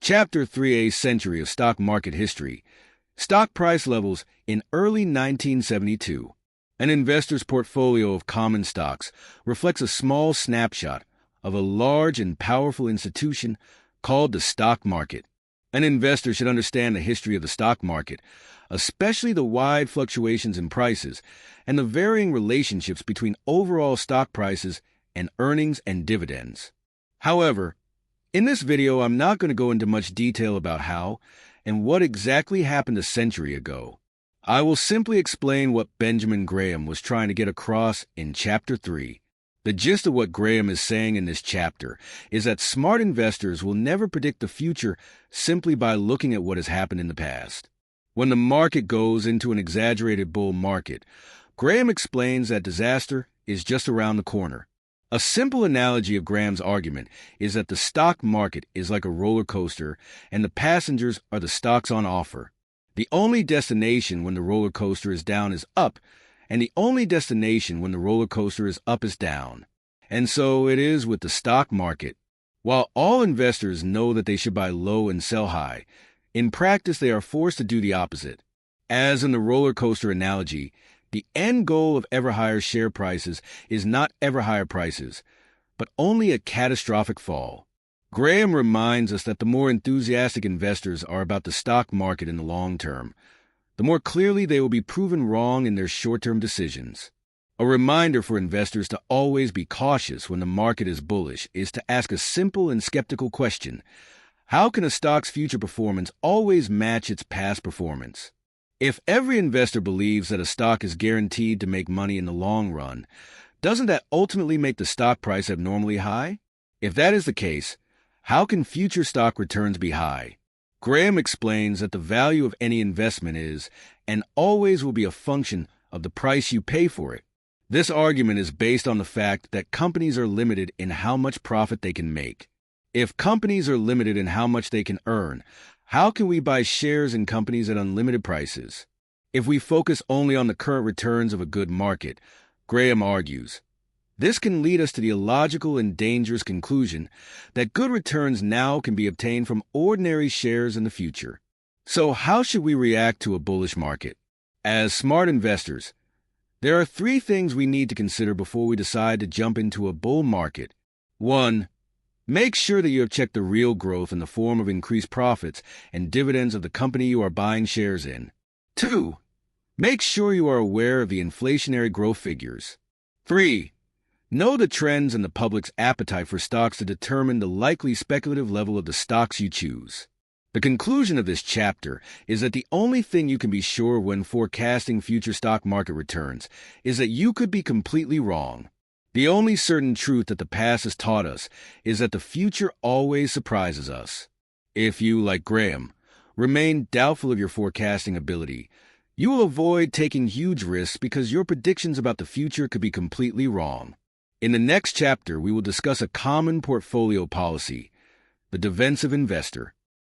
Chapter 3: A Century of Stock Market History. Stock price levels in early 1972. An investor's portfolio of common stocks reflects a small snapshot of a large and powerful institution called the stock market. An investor should understand the history of the stock market, especially the wide fluctuations in prices and the varying relationships between overall stock prices and earnings and dividends. However, in this video, I'm not going to go into much detail about how and what exactly happened a century ago. I will simply explain what Benjamin Graham was trying to get across in Chapter 3. The gist of what Graham is saying in this chapter is that smart investors will never predict the future simply by looking at what has happened in the past. When the market goes into an exaggerated bull market, Graham explains that disaster is just around the corner. A simple analogy of Graham's argument is that the stock market is like a roller coaster and the passengers are the stocks on offer. The only destination when the roller coaster is down is up, and the only destination when the roller coaster is up is down. And so it is with the stock market. While all investors know that they should buy low and sell high, in practice they are forced to do the opposite. As in the roller coaster analogy, the end goal of ever higher share prices is not ever higher prices, but only a catastrophic fall. Graham reminds us that the more enthusiastic investors are about the stock market in the long term, the more clearly they will be proven wrong in their short-term decisions. A reminder for investors to always be cautious when the market is bullish is to ask a simple and skeptical question: how can a stock's future performance always match its past performance? If every investor believes that a stock is guaranteed to make money in the long run, doesn't that ultimately make the stock price abnormally high? If that is the case, how can future stock returns be high? Graham explains that the value of any investment is, and always will be, a function of the price you pay for it. This argument is based on the fact that companies are limited in how much profit they can make. If companies are limited in how much they can earn, how can we buy shares in companies at unlimited prices? If we focus only on the current returns of a good market, Graham argues, this can lead us to the illogical and dangerous conclusion that good returns now can be obtained from ordinary shares in the future. So how should we react to a bullish market? As smart investors, there are 3 things we need to consider before we decide to jump into a bull market. 1. Make sure that you have checked the real growth in the form of increased profits and dividends of the company you are buying shares in. 2. Make sure you are aware of the inflationary growth figures. 3. Know the trends and the public's appetite for stocks to determine the likely speculative level of the stocks you choose. The conclusion of this chapter is that the only thing you can be sure when forecasting future stock market returns is that you could be completely wrong. The only certain truth that the past has taught us is that the future always surprises us. If you, like Graham, remain doubtful of your forecasting ability, you will avoid taking huge risks because your predictions about the future could be completely wrong. In the next chapter, we will discuss a common portfolio policy, the defensive investor.